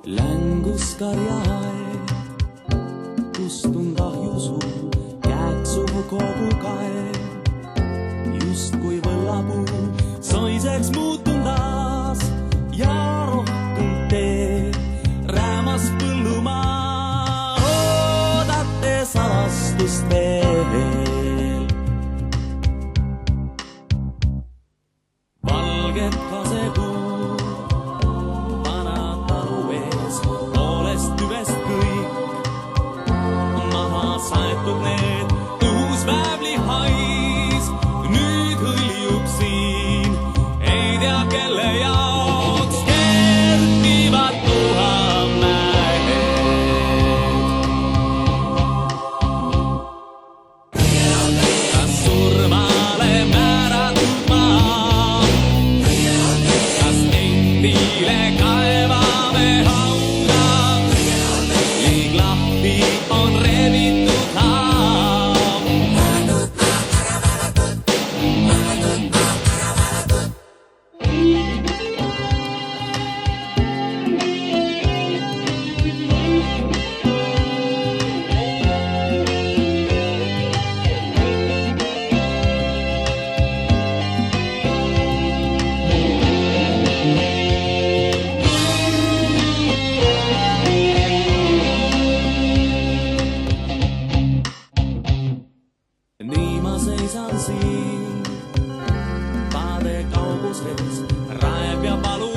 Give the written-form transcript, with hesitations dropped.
Länguskarjaed, kust on kahju sul, käeksuhu kogu kae. Justkui võllapuu, soiseks muutun taas ja rohkem tee. Räämas põllumaa, oodate salastust veel. Valged kasekuud, vanad talu ees, poolest tüvest kõik. Maha saetud need, uus väävli hais, nüüd hõljub siin, ei tea kelle jaoks kertivad tuhamäed. Kas surmale määratud maa, kas endile kaevame hauda, liig lahti on rebitud haam. Nii ma seisan siin, paade kauguses, raeb ja palu